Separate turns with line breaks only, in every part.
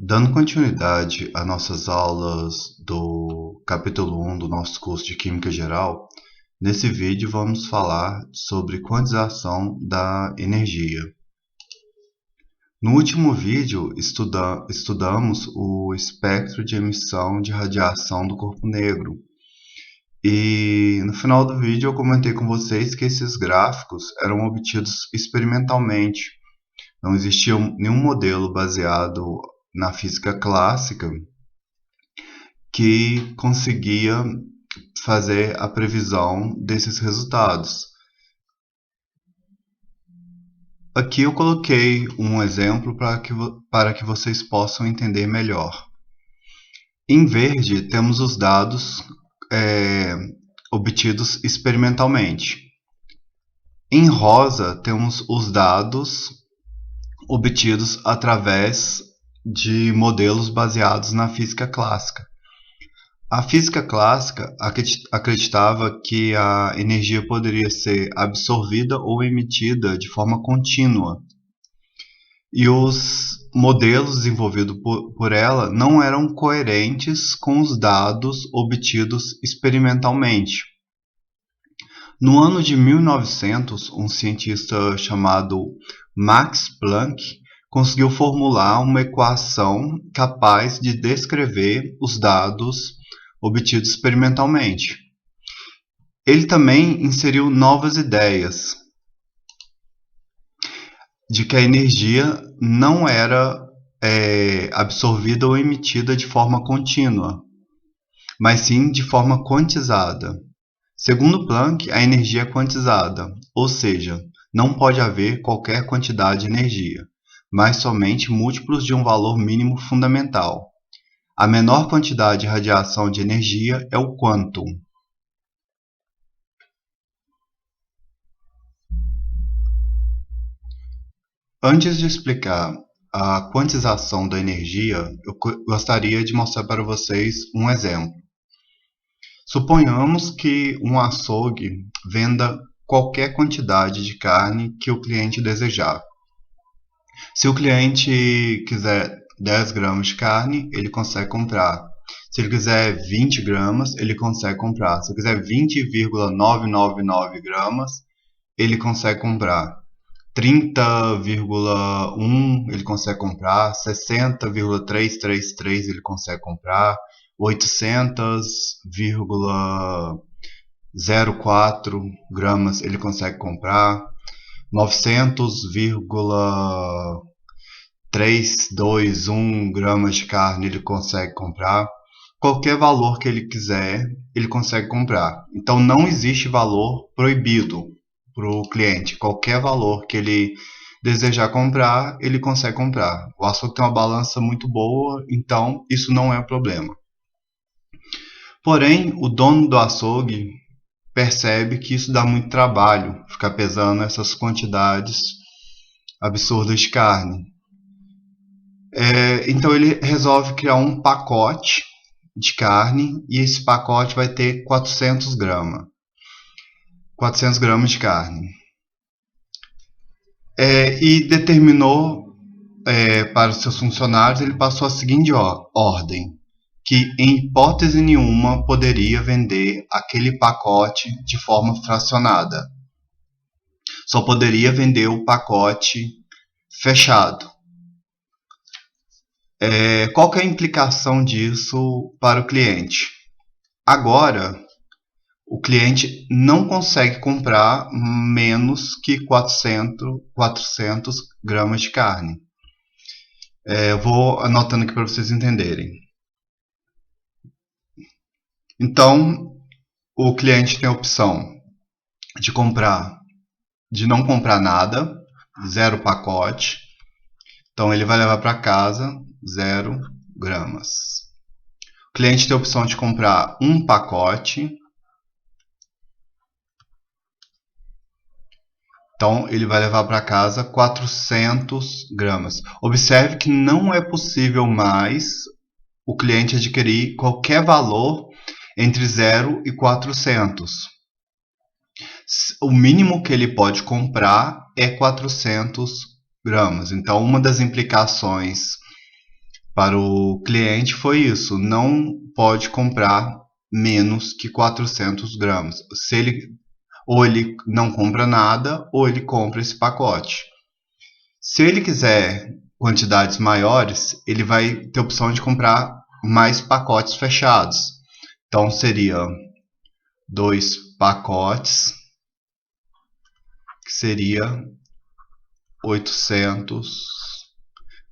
Dando continuidade às nossas aulas do capítulo 1 do nosso curso de Química Geral, nesse vídeo vamos falar sobre quantização da energia. No último vídeo, estudamos o espectro de emissão de radiação do corpo negro. E no final do vídeo eu comentei com vocês que esses gráficos eram obtidos experimentalmente. Não existia nenhum modelo baseado na física clássica que conseguia fazer a previsão desses resultados. Aqui eu coloquei um exemplo para que vocês possam entender melhor. Em verde temos os dados obtidos experimentalmente. Em rosa temos os dados obtidos através de modelos baseados na física clássica. A física clássica acreditava que a energia poderia ser absorvida ou emitida de forma contínua. E os modelos desenvolvidos por ela não eram coerentes com os dados obtidos experimentalmente. No ano de 1900, um cientista chamado Max Planck conseguiu formular uma equação capaz de descrever os dados obtidos experimentalmente. Ele também inseriu novas ideias de que a energia não era absorvida ou emitida de forma contínua, mas sim de forma quantizada. Segundo Planck, a energia é quantizada, ou seja, não pode haver qualquer quantidade de energia, mas somente múltiplos de um valor mínimo fundamental. A menor quantidade de radiação de energia é o quantum. Antes de explicar a quantização da energia, eu gostaria de mostrar para vocês um exemplo. Suponhamos que um açougue venda qualquer quantidade de carne que o cliente desejar. Se o cliente quiser 10 gramas de carne, ele consegue comprar. Se ele quiser 20 gramas, ele consegue comprar. Se ele quiser 20,999 gramas, ele consegue comprar. 30,1 ele consegue comprar. 60,333 ele consegue comprar. 800,04 gramas ele consegue comprar. 900,321 gramas de carne ele consegue comprar. Qualquer valor que ele quiser, ele consegue comprar. Então não existe valor proibido para o cliente. Qualquer valor que ele desejar comprar, ele consegue comprar. O açougue tem uma balança muito boa, então isso não é um problema. Porém, o dono do açougue percebe que isso dá muito trabalho, ficar pesando essas quantidades absurdas de carne. Então ele resolve criar um pacote de carne e esse pacote vai ter 400 gramas. 400 gramas de carne. E determinou para os seus funcionários, ele passou a seguinte ordem, que em hipótese nenhuma poderia vender aquele pacote de forma fracionada. Só poderia vender o pacote fechado. Qual que é a implicação disso para o cliente? Agora, o cliente não consegue comprar menos que 400 gramas de carne. Eu vou anotando aqui para vocês entenderem. Então, o cliente tem a opção de não comprar nada, 0 pacote. Então, ele vai levar para casa 0 gramas. O cliente tem a opção de comprar um pacote. Então, ele vai levar para casa 400 gramas. Observe que não é possível mais o cliente adquirir qualquer valor entre 0 e 400. O mínimo que ele pode comprar é 400 gramas. Então, uma das implicações para o cliente foi isso: não pode comprar menos que 400 gramas. Se ele, ou ele não compra nada, ou ele compra esse pacote. Se ele quiser quantidades maiores, ele vai ter a opção de comprar mais pacotes fechados. Então seria 2 pacotes, que seria 800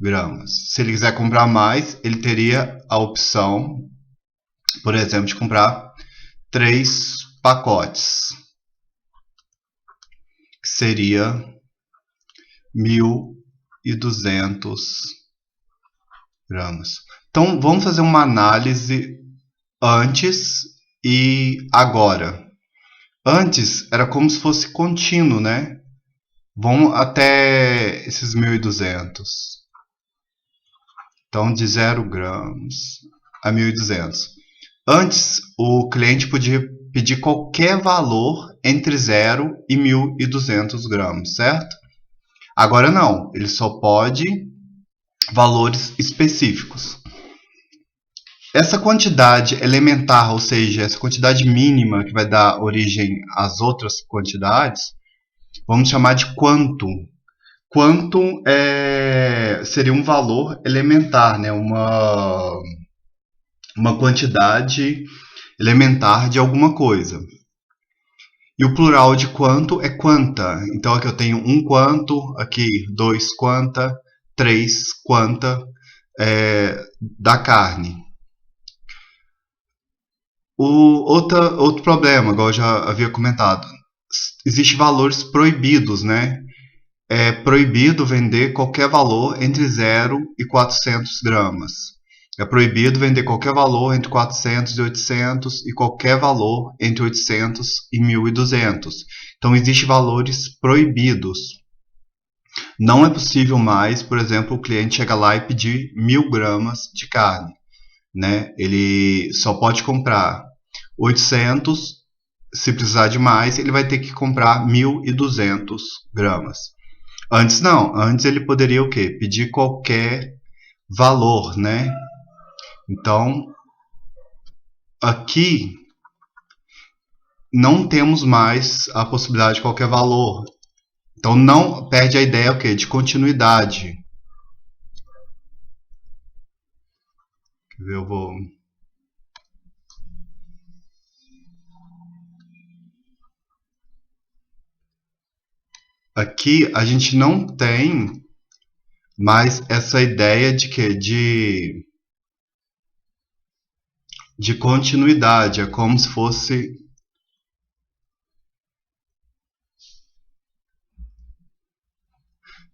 gramas. Se ele quiser comprar mais, ele teria a opção, por exemplo, de comprar 3 pacotes, que seria 1.200 gramas. Então vamos fazer uma análise antes e agora. Antes era como se fosse contínuo, né? Vamos até esses 1.200. Então, de 0 gramas a 1.200. Antes, o cliente podia pedir qualquer valor entre 0 e 1.200 gramas, certo? Agora não, ele só pode valores específicos. Essa quantidade elementar, ou seja, essa quantidade mínima que vai dar origem às outras quantidades, vamos chamar de quantum. Quantum seria um valor elementar, né? uma quantidade elementar de alguma coisa. E o plural de quanto é quanta. Então aqui eu tenho um quanto, aqui 2 quanta, 3 quanta da carne. Outro problema, igual eu já havia comentado, existem valores proibidos, né? É proibido vender qualquer valor entre 0 e 400 gramas. É proibido vender qualquer valor entre 400 e 800 e qualquer valor entre 800 e 1.200. Então, existem valores proibidos. Não é possível mais, por exemplo, o cliente chegar lá e pedir 1.000 gramas de carne, né? Ele só pode comprar 800, se precisar de mais, ele vai ter que comprar 1.200 gramas. Antes não, antes ele poderia o quê? Pedir qualquer valor, né? Então, aqui não temos mais a possibilidade de qualquer valor. Então não perde a ideia o quê? De continuidade. Eu vou... Aqui a gente não tem mais essa ideia de quê? De continuidade. É como se fosse...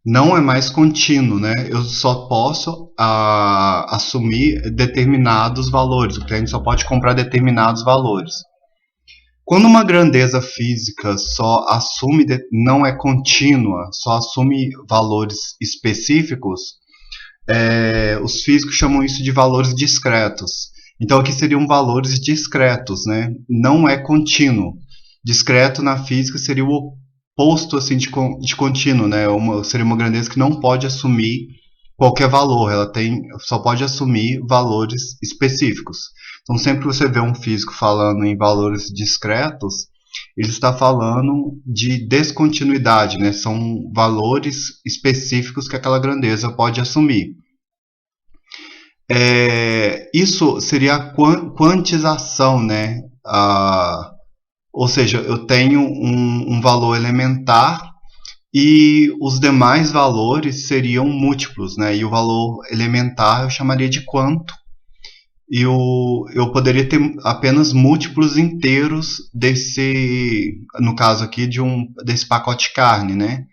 Não é mais contínuo, né? Eu só posso assumir determinados valores. O cliente só pode comprar determinados valores. Quando uma grandeza física só assume, não é contínua, só assume valores específicos, os físicos chamam isso de valores discretos. Então aqui seriam valores discretos, né? Não é contínuo. Discreto na física seria o oposto assim, de contínuo, né? Seria uma grandeza que não pode assumir qualquer valor, ela só pode assumir valores específicos. Então sempre que você vê um físico falando em valores discretos, ele está falando de descontinuidade, né? São valores específicos que aquela grandeza pode assumir. Isso seria a quantização, né? Ou seja, eu tenho um valor elementar e os demais valores seriam múltiplos, né? E o valor elementar eu chamaria de quanto. E eu poderia ter apenas múltiplos inteiros no caso aqui, desse pacote de carne, né?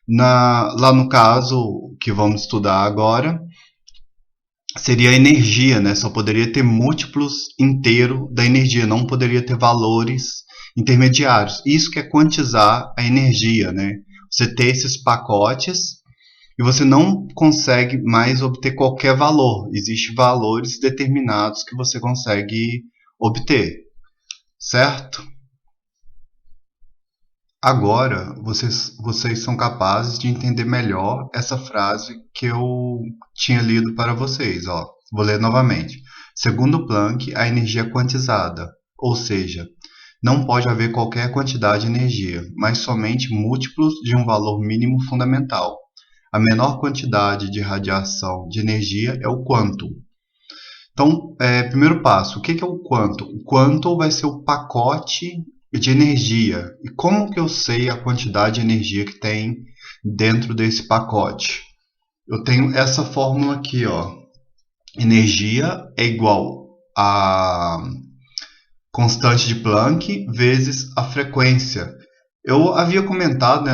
Lá no caso que vamos estudar agora, seria a energia, né? Só poderia ter múltiplos inteiros da energia, não poderia ter valores intermediários. Isso que é quantizar a energia, né? Você ter esses pacotes e você não consegue mais obter qualquer valor. Existem valores determinados que você consegue obter, certo? Agora, vocês são capazes de entender melhor essa frase que eu tinha lido para vocês. Ó. Vou ler novamente. Segundo Planck, a energia é quantizada, ou seja, não pode haver qualquer quantidade de energia, mas somente múltiplos de um valor mínimo fundamental. A menor quantidade de radiação de energia é o quantum. Então, primeiro passo, o que é o quantum? O quantum vai ser o pacote de energia. E como que eu sei a quantidade de energia que tem dentro desse pacote? Eu tenho essa fórmula aqui, ó. Energia é igual a constante de Planck vezes a frequência. Eu havia comentado, né,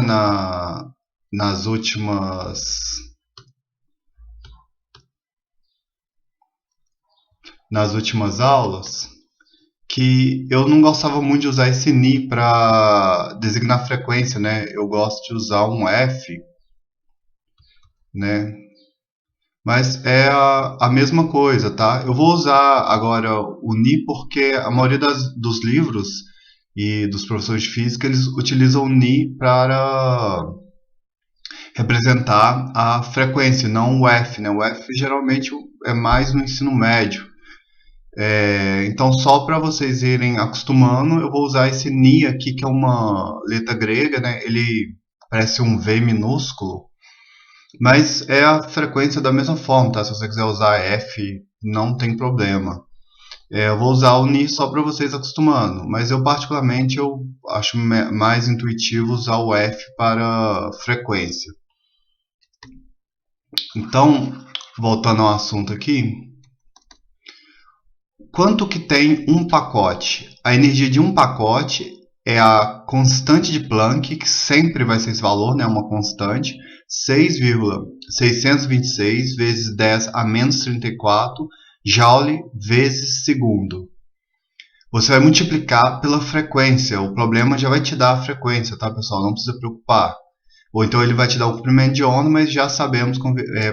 nas últimas aulas que eu não gostava muito de usar esse ni para designar frequência, né? Eu gosto de usar um F, né? Mas é a mesma coisa, tá? Eu vou usar agora o ni porque a maioria dos livros e dos professores de física eles utilizam o ni para representar a frequência, não o F, né? O F geralmente é mais no ensino médio. Então, só para vocês irem acostumando, eu vou usar esse Ni aqui, que é uma letra grega, né? Ele parece um V minúsculo, mas é a frequência da mesma forma, tá? Se você quiser usar F, não tem problema. Eu vou usar o Ni só para vocês acostumando, mas eu particularmente eu acho mais intuitivo usar o F para frequência. Então, voltando ao assunto aqui, quanto que tem um pacote? A energia de um pacote é a constante de Planck, que sempre vai ser esse valor, né, uma constante, 6,626 vezes 10 a menos 34 joule vezes segundo. Você vai multiplicar pela frequência. O problema já vai te dar a frequência, tá, pessoal? Não precisa preocupar. Ou então ele vai te dar o comprimento de onda, mas já sabemos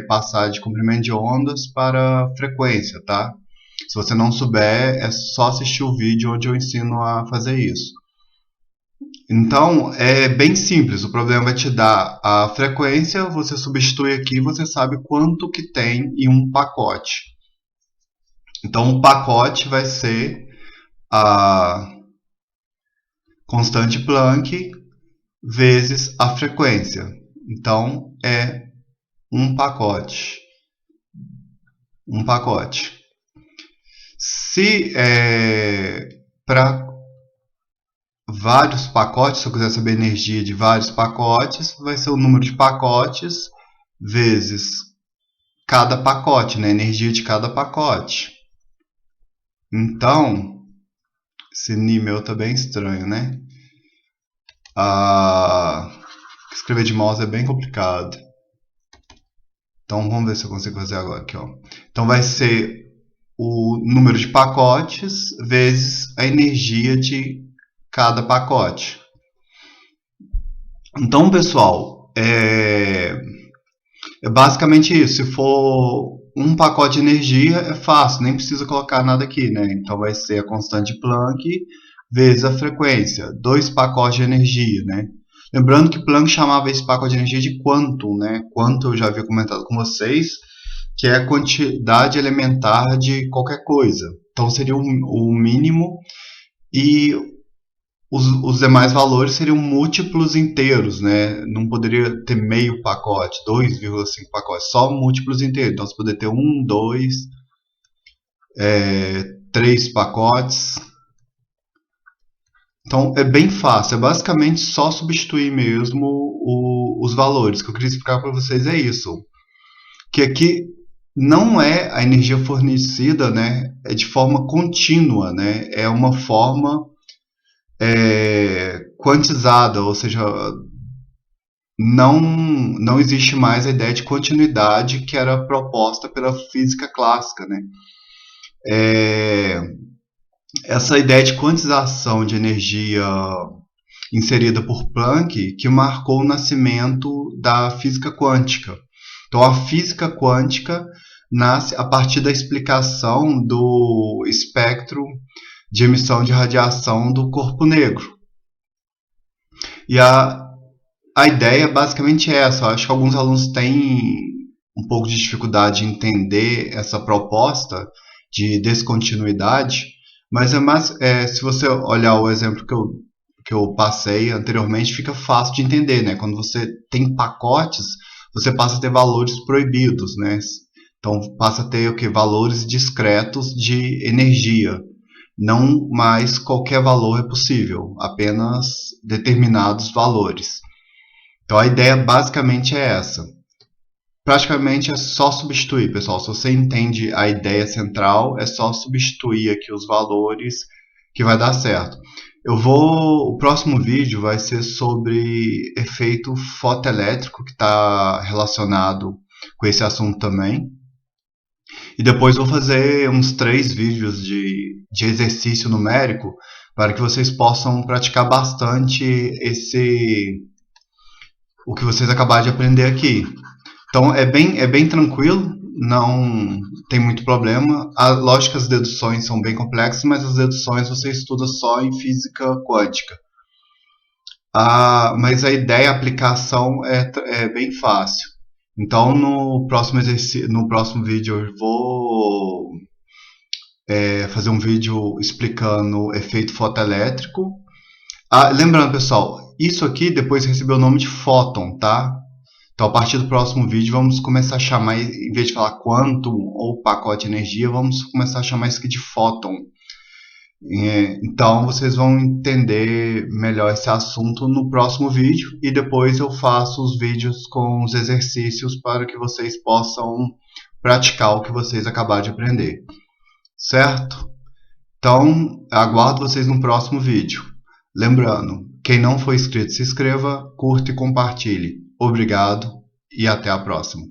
passar de comprimento de ondas para frequência, tá? Se você não souber, é só assistir o vídeo onde eu ensino a fazer isso. Então, é bem simples. O problema vai te dar a frequência, você substitui aqui, você sabe quanto que tem em um pacote. Então, o pacote vai ser a constante Planck vezes a frequência. Então, é um pacote. Um pacote. Se para vários pacotes, se eu quiser saber a energia de vários pacotes, vai ser o número de pacotes vezes cada pacote, né? A energia de cada pacote. Então, esse ni meu tá bem estranho, né? Escrever de mouse é bem complicado. Então, vamos ver se eu consigo fazer agora aqui, ó. Então, vai ser o número de pacotes vezes a energia de cada pacote. Então, pessoal, é basicamente isso. Se for um pacote de energia, é fácil, nem precisa colocar nada aqui, né? Então, vai ser a constante Planck vezes a frequência. 2 pacotes de energia, né? Lembrando que Planck chamava esse pacote de energia de quantum, né? Quantum eu já havia comentado com vocês, que é a quantidade elementar de qualquer coisa. Então, seria o mínimo e os demais valores seriam múltiplos inteiros, né? Não poderia ter meio pacote, 2,5 pacotes, só múltiplos inteiros. Então você poderia ter 1, 2, 3 pacotes. Então é bem fácil, é basicamente só substituir mesmo os valores. O que eu queria explicar para vocês é isso. Que aqui não é a energia fornecida, né? É de forma contínua, né? É uma forma quantizada, ou seja, não existe mais a ideia de continuidade que era proposta pela física clássica, né? Essa ideia de quantização de energia inserida por Planck que marcou o nascimento da física quântica. Então, a física quântica nasce a partir da explicação do espectro de emissão de radiação do corpo negro. E a ideia basicamente é essa. Eu acho que alguns alunos têm um pouco de dificuldade em entender essa proposta de descontinuidade, mas se você olhar o exemplo que eu passei anteriormente, fica fácil de entender, né? Quando você tem pacotes, você passa a ter valores proibidos, né? Então passa a ter o que? Valores discretos de energia. Não mais qualquer valor é possível, apenas determinados valores. Então a ideia basicamente é essa. Praticamente é só substituir, pessoal. Se você entende a ideia central, é só substituir aqui os valores que vai dar certo. O próximo vídeo vai ser sobre efeito fotoelétrico, que está relacionado com esse assunto também. E depois vou fazer uns 3 vídeos de exercício numérico para que vocês possam praticar bastante o que vocês acabaram de aprender aqui. Então é bem tranquilo, não tem muito problema. Lógico que as deduções são bem complexas, mas as deduções você estuda só em física quântica. Mas a ideia, a aplicação é bem fácil. Então no próximo vídeo eu vou fazer um vídeo explicando o efeito fotoelétrico. Lembrando, pessoal, isso aqui depois recebeu o nome de fóton, tá? Então, a partir do próximo vídeo, vamos começar a chamar, em vez de falar quantum ou pacote de energia, vamos começar a chamar isso aqui de fóton. Então, vocês vão entender melhor esse assunto no próximo vídeo e depois eu faço os vídeos com os exercícios para que vocês possam praticar o que vocês acabaram de aprender. Certo? Então, aguardo vocês no próximo vídeo. Lembrando, quem não for inscrito, se inscreva, curta e compartilhe. Obrigado e até a próxima.